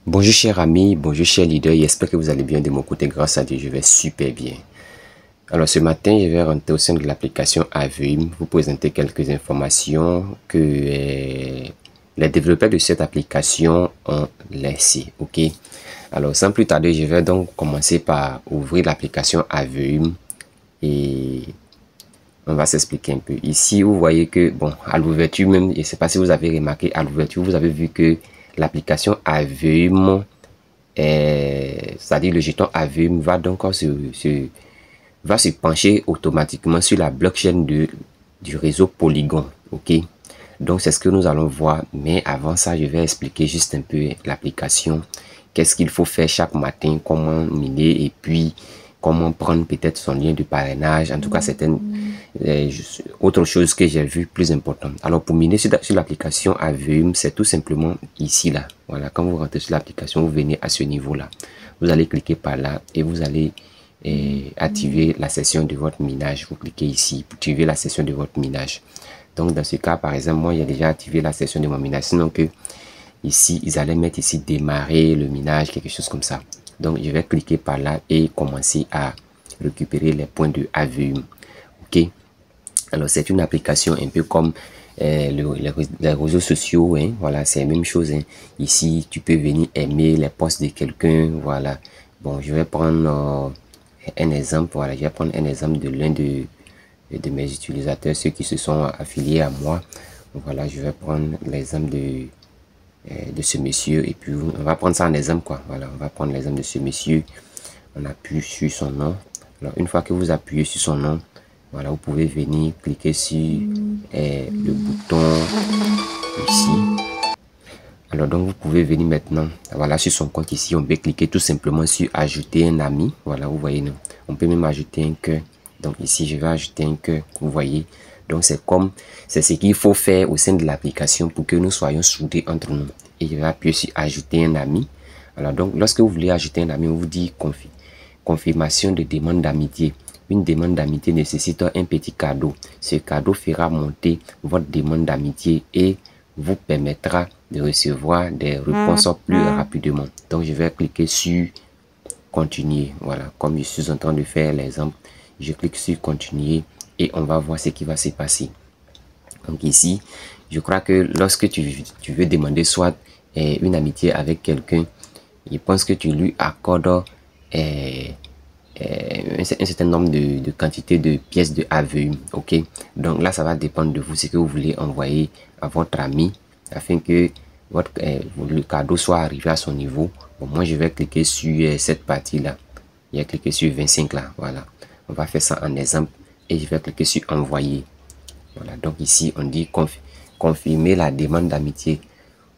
Bonjour chers amis, bonjour chers leaders, j'espère que vous allez bien de mon côté, grâce à Dieu, je vais super bien. Alors ce matin, je vais rentrer au sein de l'application Aveum, vous présenter quelques informations que les développeurs de cette application ont laissées, ok? Alors sans plus tarder, je vais donc commencer par ouvrir l'application Aveum et on va s'expliquer un peu. Ici, vous voyez que, bon, à l'ouverture même, je ne sais pas si vous avez remarqué, à l'ouverture, vous avez vu que l'application Aveum, c'est-à-dire le jeton Aveum va donc se pencher automatiquement sur la blockchain du réseau Polygon, ok? Donc c'est ce que nous allons voir, mais avant ça je vais expliquer juste un peu l'application, qu'est-ce qu'il faut faire chaque matin, comment miner et puis comment prendre peut-être son lien de parrainage, en tout cas certaines autres choses que j'ai vu plus importantes. Alors pour miner sur l'application Aveum, c'est tout simplement ici là, voilà, quand vous rentrez sur l'application, vous venez à ce niveau là, vous allez cliquer par là et vous allez activer la session de votre minage. Vous cliquez ici pour activer la session de votre minage. Donc dans ce cas, par exemple, moi j'ai déjà activé la session de mon minage, sinon que ici ils allaient mettre ici démarrer le minage, quelque chose comme ça. Donc je vais cliquer par là et commencer à récupérer les points de Aveum. Ok, alors c'est une application un peu comme les réseaux sociaux, hein, voilà, c'est la même chose, hein. Ici tu peux venir aimer les posts de quelqu'un, voilà. Bon, je vais prendre un exemple, voilà, je vais prendre un exemple de l'un de mes utilisateurs, ceux qui se sont affiliés à moi. Voilà, je vais prendre l'exemple de ce monsieur et puis on va prendre ça en exemple, quoi. Voilà, on va prendre l'exemple de ce monsieur. On appuie sur son nom. Alors une fois que vous appuyez sur son nom, voilà, vous pouvez venir cliquer sur le bouton ici. Alors donc vous pouvez venir maintenant, voilà, sur son compte ici, on peut cliquer tout simplement sur ajouter un ami. Voilà, vous voyez, non, on peut même ajouter un cœur. Donc ici je vais ajouter un cœur, vous voyez. Donc c'est ce qu'il faut faire au sein de l'application pour que nous soyons soudés entre nous. Et je vais appuyer sur ajouter un ami. Alors donc lorsque vous voulez ajouter un ami, on vous dit confirmation de demande d'amitié. Une demande d'amitié nécessite un petit cadeau. Ce cadeau fera monter votre demande d'amitié et vous permettra de recevoir des réponses plus rapidement. Donc je vais cliquer sur continuer. Voilà, comme je suis en train de faire l'exemple, je clique sur continuer et on va voir ce qui va se passer. Donc ici, je crois que lorsque tu veux demander soit une amitié avec quelqu'un, je pense que tu lui accordes un certain nombre de quantités de pièces de Aveum, ok? Donc là, ça va dépendre de vous, ce que vous voulez envoyer à votre ami afin que le cadeau soit arrivé à son niveau. Bon, moi, je vais cliquer sur cette partie-là. Je vais cliquer sur 25 là, voilà. On va faire ça en exemple et je vais cliquer sur envoyer. Voilà, donc ici, on dit confirmer la demande d'amitié.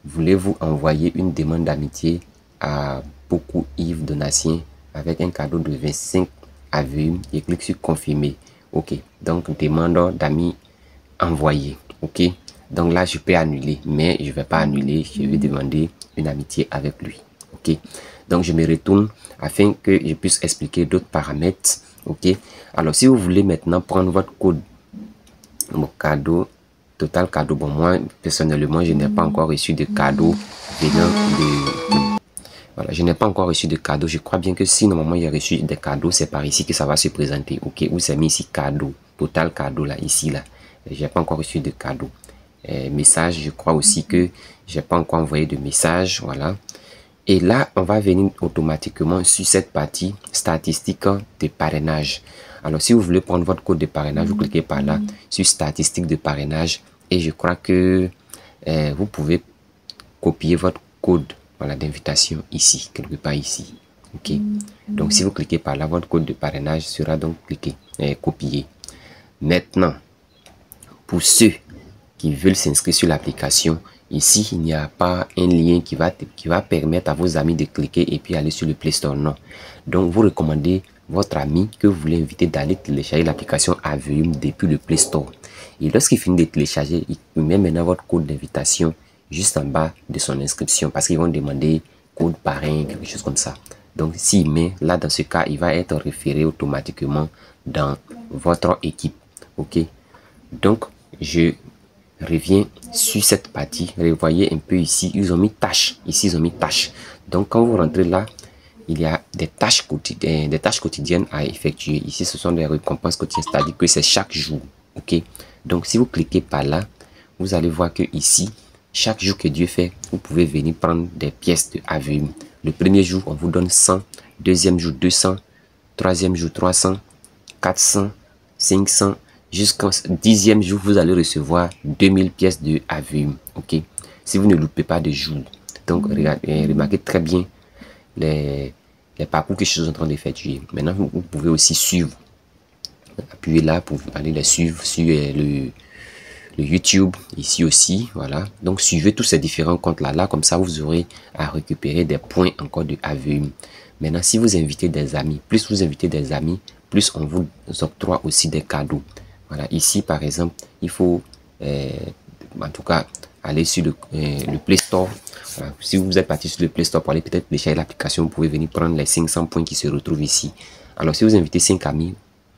Voulez-vous envoyer une demande d'amitié à beaucoup Yves Donatien avec un cadeau de 25 Aveum? Je clique sur confirmer. Ok, donc demande d'amis envoyé. Ok, donc là je peux annuler, mais je vais pas annuler, je vais demander une amitié avec lui. Ok, donc je me retourne afin que je puisse expliquer d'autres paramètres. Ok, alors si vous voulez maintenant prendre votre code, mon cadeau, total cadeau, bon, moi personnellement je n'ai pas encore reçu de cadeau venant de voilà, je n'ai pas encore reçu de cadeau. Je crois bien que si normalement il y a reçu des cadeaux, c'est par ici que ça va se présenter. Ok, où c'est mis ici cadeau, total cadeau là, ici là. J'ai pas encore reçu de cadeau. Message, je crois aussi que j'ai pas encore envoyé de message, voilà. Et là, on va venir automatiquement sur cette partie statistique de parrainage. Alors, si vous voulez prendre votre code de parrainage, vous cliquez par là sur statistiques de parrainage et je crois que vous pouvez copier votre code, voilà, d'invitation ici, quelque part ici. Ok, donc si vous cliquez par là, votre code de parrainage sera donc copié. Maintenant, pour ceux qui veulent s'inscrire sur l'application, ici il n'y a pas un lien qui va permettre à vos amis de cliquer et puis aller sur le Play Store, non. Donc vous recommandez votre ami que vous voulez inviter d'aller télécharger l'application Aveum depuis le Play Store. Et lorsqu'il finit de télécharger, il met maintenant votre code d'invitation juste en bas de son inscription parce qu'ils vont demander code parrain, quelque chose comme ça. Donc s'il met là, dans ce cas, il va être référé automatiquement dans votre équipe. Ok, donc je revient sur cette partie. Vous voyez un peu ici, ils ont mis tâches. Ici, ils ont mis tâches. Donc, quand vous rentrez là, il y a des tâches quotidiennes à effectuer. Ici, ce sont des récompenses quotidiennes, c'est-à-dire que c'est chaque jour. Ok. Donc, si vous cliquez par là, vous allez voir que ici, chaque jour que Dieu fait, vous pouvez venir prendre des pièces de AVM. Le premier jour, on vous donne 100. Deuxième jour, 200. Troisième jour, 300. 400. 500. Jusqu'au 10e jour, vous allez recevoir 2000 pièces de AVM. Ok. Si vous ne loupez pas de jour. Donc, remarquez très bien les parcours que je suis en train d'effectuer. Maintenant, vous pouvez aussi suivre. Appuyez là pour aller les suivre sur le YouTube, ici aussi, voilà. Donc, suivez tous ces différents comptes là, comme ça, vous aurez à récupérer des points encore de AVM. Maintenant, si vous invitez des amis, plus vous invitez des amis, plus on vous octroie aussi des cadeaux. Voilà, ici, par exemple, il faut, en tout cas, aller sur le Play Store. Voilà. Si vous êtes parti sur le Play Store pour aller peut-être télécharger l'application, vous pouvez venir prendre les 500 points qui se retrouvent ici. Alors, si vous invitez 5 amis,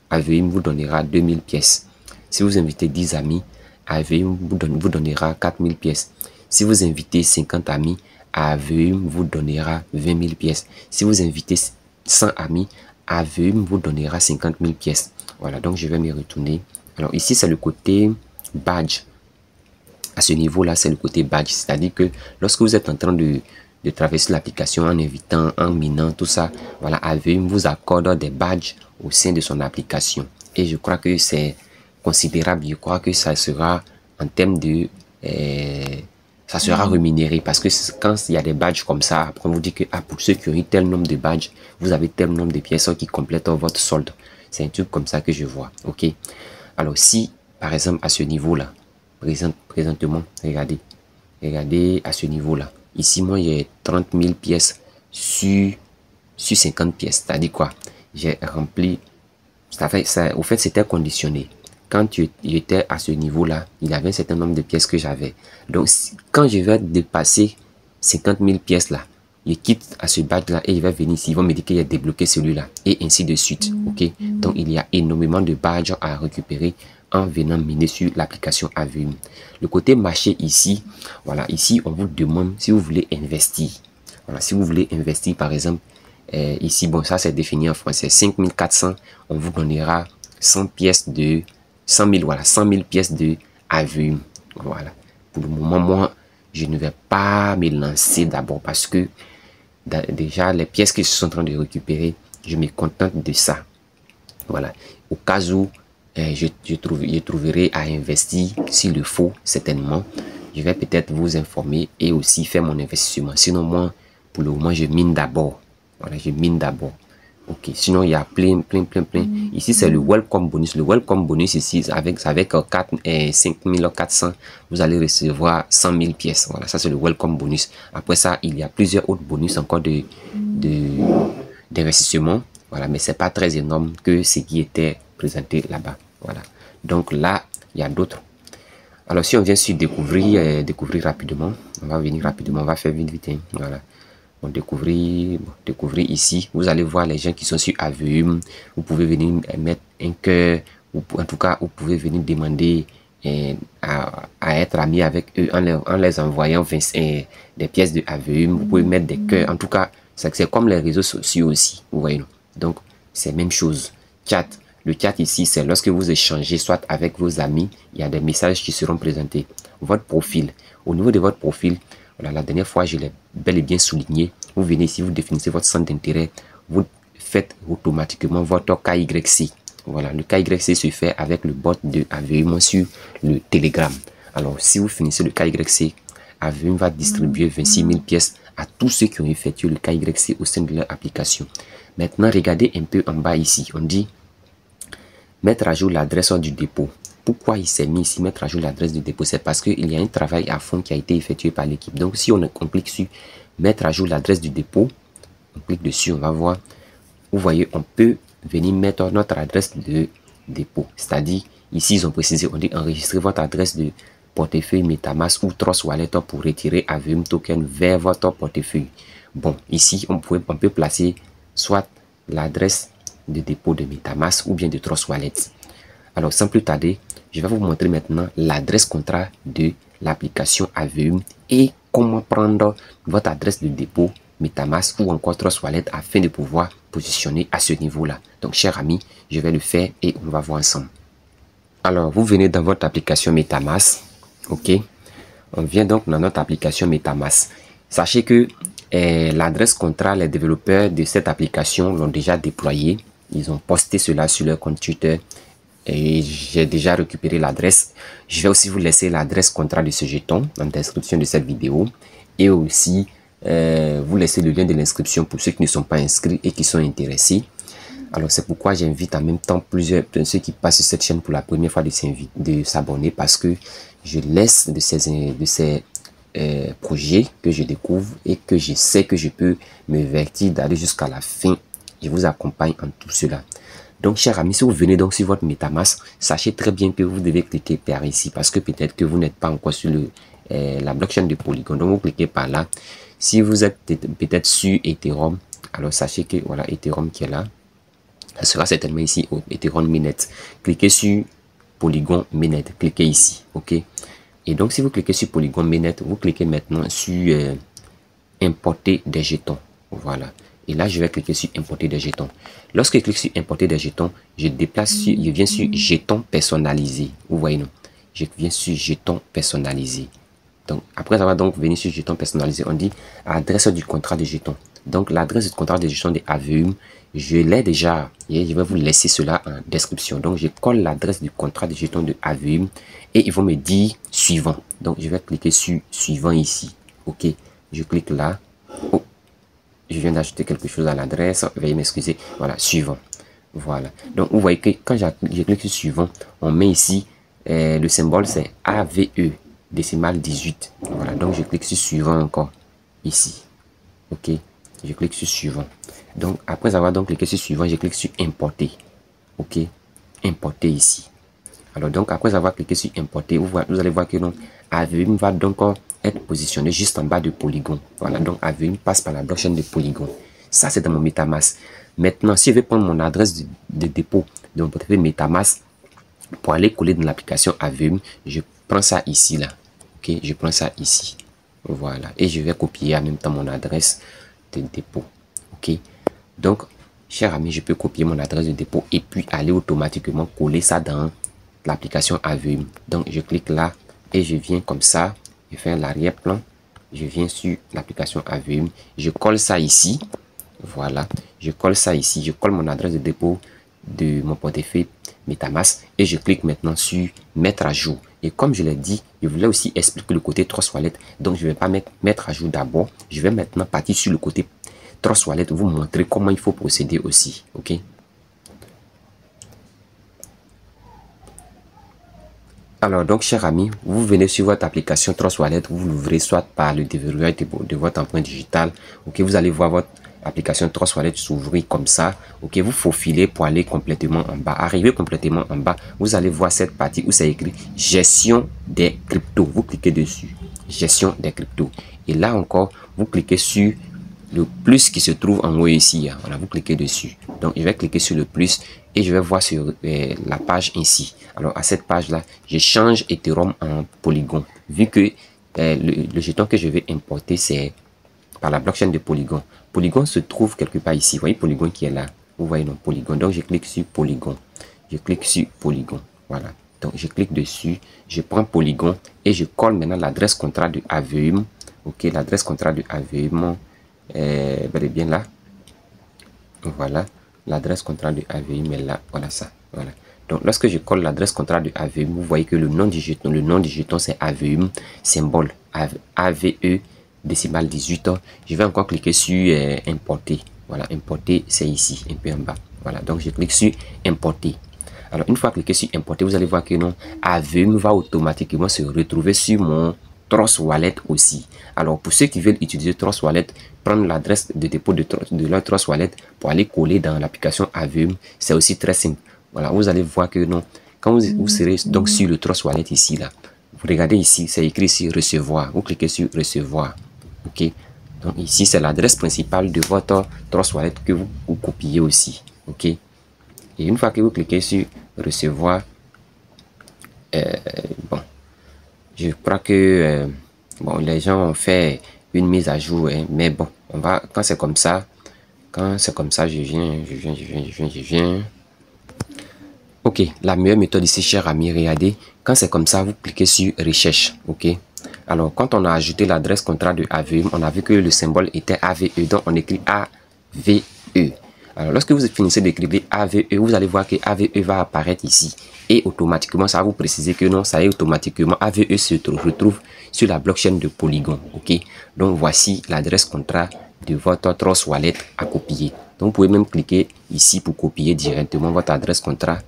AVM vous donnera 2000 pièces. Si vous invitez 10 amis, AVM vous donnera 4000 pièces. Si vous invitez 50 amis, AVM vous donnera 20 000 pièces. Si vous invitez 100 amis, AVM vous donnera 50 000 pièces. Voilà, donc je vais me retourner. Alors ici, c'est le côté badge. À ce niveau-là, c'est le côté badge. C'est-à-dire que lorsque vous êtes en train de traverser l'application en invitant, en minant, tout ça, voilà, AVM vous accorde des badges au sein de son application. Et je crois que c'est considérable. Je crois que ça sera en termes de... ça sera rémunéré parce que quand il y a des badges comme ça, après on vous dit que pour ceux qui ont eu tel nombre de badges, vous avez tel nombre de pièces qui complètent votre solde. C'est un truc comme ça que je vois. Ok. Alors si, par exemple, à ce niveau-là, présentement, regardez à ce niveau-là. Ici, moi, j'ai 30 000 pièces sur 50 pièces. C'est-à-dire quoi? J'ai rempli... au fait, c'était conditionné. Quand j'étais à ce niveau-là, il y avait un certain nombre de pièces que j'avais. Donc, quand je vais dépasser 50 000 pièces là, je quitte à ce badge-là et il va venir ici. Ils vont me dire qu'il a débloqué celui-là et ainsi de suite. Ok. Donc, il y a énormément de badges à récupérer en venant miner sur l'application AVM. Le côté marché ici, voilà, ici, on vous demande si vous voulez investir. Voilà, si vous voulez investir, par exemple, ici, bon, ça c'est défini en français, 5400, on vous donnera 100 pièces de 100 000, voilà, 100 000 pièces de AVM. Voilà. Pour le moment, moi, je ne vais pas me lancer d'abord parce que déjà, les pièces que je suis en train de récupérer, je me contente de ça. Voilà. Au cas où je trouverai à investir, s'il le faut, certainement, je vais peut-être vous informer et aussi faire mon investissement. Sinon, moi, pour le moment, je mine d'abord. Voilà, je mine d'abord. Ok, sinon il y a plein. Ici, c'est le welcome bonus. Le welcome bonus ici, avec 5400, vous allez recevoir 100 000 pièces. Voilà, ça c'est le welcome bonus. Après ça, il y a plusieurs autres bonus encore d'investissement. Voilà, mais c'est pas très énorme que ce qui était présenté là-bas. Voilà, donc là, il y a d'autres. Alors, si on vient sur découvrir rapidement, on va venir rapidement, on va faire vite. Hein, voilà. On découvrir ici, vous allez voir les gens qui sont sur AVM. Vous pouvez venir mettre un cœur, ou en tout cas, vous pouvez venir demander à être ami avec eux en les envoyant des pièces de AVM. Vous pouvez mettre des cœurs. En tout cas, c'est comme les réseaux sociaux aussi. Vous voyez, donc c'est la même chose. Chat. Le chat ici, c'est lorsque vous échangez soit avec vos amis, il y a des messages qui seront présentés. Votre profil. Au niveau de votre profil, voilà, la dernière fois, je l'ai bel et bien souligné. Vous venez ici, vous définissez votre centre d'intérêt. Vous faites automatiquement votre KYC. Voilà, le KYC se fait avec le bot de AVM sur le Telegram. Alors, si vous finissez le KYC, AVM va distribuer 26 000 pièces à tous ceux qui ont effectué le KYC au sein de leur application. Maintenant, regardez un peu en bas ici. On dit mettre à jour l'adresse du dépôt. Pourquoi il s'est mis ici, mettre à jour l'adresse du dépôt? C'est parce qu'il y a un travail à fond qui a été effectué par l'équipe. Donc, si on clique sur mettre à jour l'adresse du dépôt, on clique dessus, on va voir. Vous voyez, on peut venir mettre notre adresse de dépôt. C'est-à-dire, ici, ils ont précisé, on dit enregistrer votre adresse de portefeuille MetaMask ou Trust Wallet pour retirer AVM token vers votre portefeuille. Bon, ici, on peut placer soit l'adresse de dépôt de MetaMask ou bien de Trust Wallet. Alors, sans plus tarder, je vais vous montrer maintenant l'adresse contrat de l'application AVM et comment prendre votre adresse de dépôt MetaMask ou encore Trust Wallet afin de pouvoir positionner à ce niveau-là. Donc, chers amis, je vais le faire et on va voir ensemble. Alors, vous venez dans votre application MetaMask, ok? On vient donc dans notre application MetaMask. Sachez que l'adresse contrat, les développeurs de cette application l'ont déjà déployé. Ils ont posté cela sur leur compte Twitter et j'ai déjà récupéré l'adresse. Je vais aussi vous laisser l'adresse contrat de ce jeton en description de cette vidéo et aussi vous laisser le lien de l'inscription pour ceux qui ne sont pas inscrits et qui sont intéressés. Alors c'est pourquoi j'invite en même temps plusieurs de ceux qui passent sur cette chaîne pour la première fois de s'abonner, parce que je laisse de ces projets que je découvre et que je sais que je peux me vertir d'aller jusqu'à la fin. Je vous accompagne en tout cela. Donc, chers amis, si vous venez donc sur votre MetaMask, sachez très bien que vous devez cliquer par ici parce que peut-être que vous n'êtes pas encore sur la blockchain de Polygon. Donc, vous cliquez par là. Si vous êtes peut-être sur Ethereum, alors sachez que voilà Ethereum qui est là. Ça sera certainement ici au Ethereum Mainnet. Cliquez sur Polygon Mainnet. Cliquez ici. OK. Et donc, si vous cliquez sur Polygon Mainnet, vous cliquez maintenant sur importer des jetons. Voilà. Et là, je vais cliquer sur importer des jetons. Lorsque je clique sur importer des jetons, je viens sur jetons personnalisés. Vous voyez, non? Je viens sur jetons personnalisés. Donc, après avoir donc venu sur jetons personnalisés, on dit adresse du contrat de jetons. Donc, l'adresse du contrat de jetons de AVM, je l'ai déjà et je vais vous laisser cela en description. Donc, je colle l'adresse du contrat de jetons de AVM et ils vont me dire suivant. Donc, je vais cliquer sur suivant ici. OK. Je clique là. Oh, je viens d'ajouter quelque chose à l'adresse. Veuillez m'excuser. Voilà, suivant. Voilà. Donc, vous voyez que quand je clique sur suivant, on met ici le symbole, c'est AVE, décimale 18. Voilà. Donc, je clique sur suivant encore ici. OK. Je clique sur suivant. Donc, après avoir donc cliqué sur suivant, je clique sur importer. OK. Importer ici. Alors, donc, après avoir cliqué sur importer, vous allez voir que non, AVM va donc être positionné juste en bas de Polygon. Voilà, donc AVM passe par la blockchain de Polygon. Ça, c'est dans mon MetaMask. Maintenant, si je vais prendre mon adresse de dépôt de mon portefeuille MetaMask pour aller coller dans l'application AVM, je prends ça ici, là. OK, je prends ça ici. Voilà, et je vais copier en même temps mon adresse de dépôt. OK, donc, cher ami, je peux copier mon adresse de dépôt et puis aller automatiquement coller ça dans l'application AVM. Donc, je clique là et je viens comme ça. Je fais l'arrière-plan. Je viens sur l'application AVM. Je colle ça ici. Voilà. Je colle ça ici. Je colle mon adresse de dépôt de mon portefeuille MetaMask. Et je clique maintenant sur mettre à jour. Et comme je l'ai dit, je voulais aussi expliquer le côté Trust Wallet. Donc, je ne vais pas mettre à jour d'abord. Je vais maintenant partir sur le côté Trust Wallet. Vous montrer comment il faut procéder aussi. OK. Alors donc, chers amis, vous venez sur votre application Trust Wallet, vous l'ouvrez soit par le déverrouillage de votre empreinte digitale. OK, vous allez voir votre application Trust Wallet s'ouvrir comme ça. OK, vous faufilez pour aller complètement en bas. Arrivez complètement en bas, vous allez voir cette partie où c'est écrit gestion des cryptos. Vous cliquez dessus, gestion des cryptos. Et là encore, vous cliquez sur le plus qui se trouve en haut ici. Voilà, vous cliquez dessus. Donc, je vais cliquer sur le plus et je vais voir sur la page ainsi. Alors, à cette page-là, je change Ethereum en Polygon. Vu que le jeton que je vais importer, c'est par la blockchain de Polygon. Polygon se trouve quelque part ici. Vous voyez Polygon qui est là. Vous voyez non, Polygon. Donc, je clique sur Polygon. Je clique sur Polygon. Voilà. Donc, je clique dessus. Je prends Polygon et je colle maintenant l'adresse contrat de AVM. OK, l'adresse contrat de AVM. Bel et bien là. Voilà. L'adresse contrat de AVM est là. Voilà ça. Voilà. Donc, lorsque je colle l'adresse contrat de AVM, vous voyez que le nom du jeton, c'est AVM, symbole AVE, décimale 18. Je vais encore cliquer sur importer. Voilà, importer, c'est ici, un peu en bas. Voilà, donc je clique sur importer. Alors, une fois cliqué sur importer, vous allez voir que non, AVM va automatiquement se retrouver sur mon Trust Wallet aussi. Alors, pour ceux qui veulent utiliser Trust Wallet, prendre l'adresse de dépôt de leur Trust Wallet pour aller coller dans l'application AVM, c'est aussi très simple. Voilà, vous allez voir que non, quand vous serez donc sur le Trust Wallet ici, là, vous regardez ici, c'est écrit ici recevoir. Vous cliquez sur recevoir. OK. Donc, ici, c'est l'adresse principale de votre Trust Wallet que vous copiez aussi. OK. Et une fois que vous cliquez sur recevoir, bon, je crois que bon, les gens ont fait une mise à jour, hein, mais bon, on va, quand c'est comme ça, je viens. Ok, la meilleure méthode ici, cher ami, regardez, quand c'est comme ça, vous cliquez sur recherche, ok. Alors, quand on a ajouté l'adresse contrat de AVE, on a vu que le symbole était AVE, donc on écrit AVE. Alors, lorsque vous finissez d'écrire AVE, vous allez voir que AVE va apparaître ici. Et automatiquement, ça va vous préciser que non, ça est automatiquement, AVE se retrouve sur la blockchain de Polygon, ok. Donc, voici l'adresse contrat de votre Trust Wallet à copier. Donc, vous pouvez même cliquer ici pour copier directement votre adresse contrat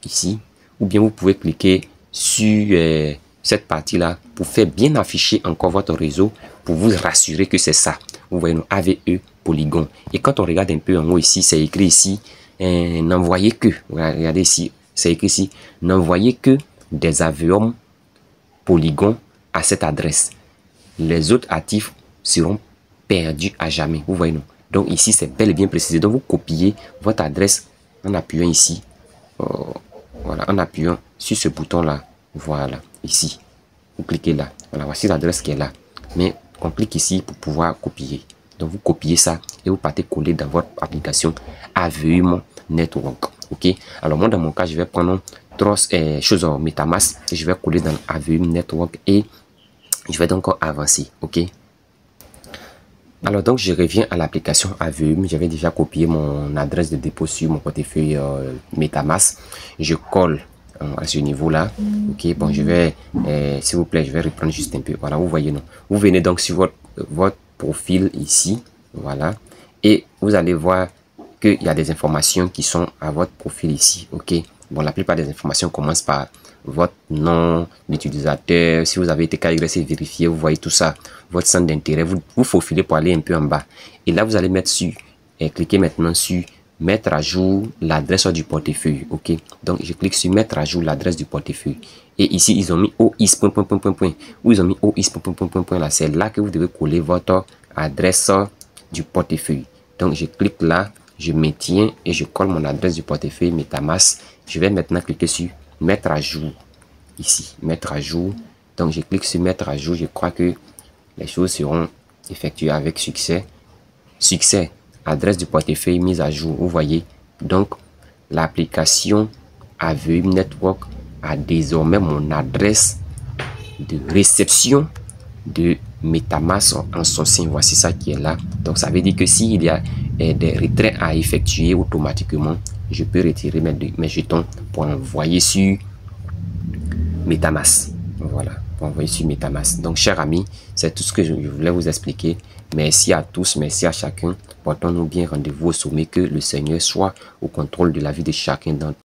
ici, ou bien vous pouvez cliquer sur cette partie là pour faire bien afficher encore votre réseau, pour vous rassurer que c'est ça. Vous voyez, nos AVE Polygon. Et quand on regarde un peu en haut ici, c'est écrit ici, n'envoyez que, regardez ici, c'est écrit ici, n'envoyez que des Avium Polygon à cette adresse. Les autres actifs seront perdus à jamais. Vous voyez, non? Donc ici, c'est bel et bien précisé. Donc vous copiez votre adresse en appuyant ici. Voilà, en appuyant sur ce bouton là, voilà, ici, vous cliquez là, voilà, voici l'adresse qui est là, mais on clique ici pour pouvoir copier. Donc vous copiez ça et vous partez coller dans votre application AVE Network, ok. Alors moi dans mon cas, je vais prendre chose en MetaMask et je vais coller dans AVE Network et je vais donc avancer, ok. Alors donc je reviens à l'application AVE. J'avais déjà copié mon adresse de dépôt sur mon portefeuille MetaMask. Je colle à ce niveau là. Ok, bon, je vais s'il vous plaît, je vais reprendre juste un peu. Voilà, vous voyez, non, vous venez donc sur votre profil ici, voilà, et vous allez voir qu'il y a des informations qui sont à votre profil ici. Ok, bon, la plupart des informations commencent par votre nom d'utilisateur, si vous avez été KYC vérifié, vous voyez tout ça, votre centre d'intérêt, vous faufilez pour aller un peu en bas. Et là, vous allez mettre sur, et cliquez maintenant sur mettre à jour l'adresse du portefeuille. Ok, donc je clique sur mettre à jour l'adresse du portefeuille. Et ici, ils ont mis OIS, où ils ont mis OIS, là, c'est là que vous devez coller votre adresse du portefeuille. Donc, je clique là, je maintiens et je colle mon adresse du portefeuille MetaMask. Je vais maintenant cliquer sur mettre à jour ici, mettre à jour. Donc je clique sur mettre à jour. Je crois que les choses seront effectuées avec succès. Adresse du portefeuille mise à jour. Vous voyez, donc l'application AVE Network a désormais mon adresse de réception de MetaMask en son sein. Voici ça qui est là. Donc ça veut dire que s'il y a des retraits à effectuer automatiquement, je peux retirer mes jetons pour envoyer sur MetaMask. Voilà, pour envoyer sur MetaMask. Donc, chers amis, c'est tout ce que je voulais vous expliquer. Merci à tous, merci à chacun. Portons-nous bien, rendez-vous au sommet, que le Seigneur soit au contrôle de la vie de chacun d'entre nous.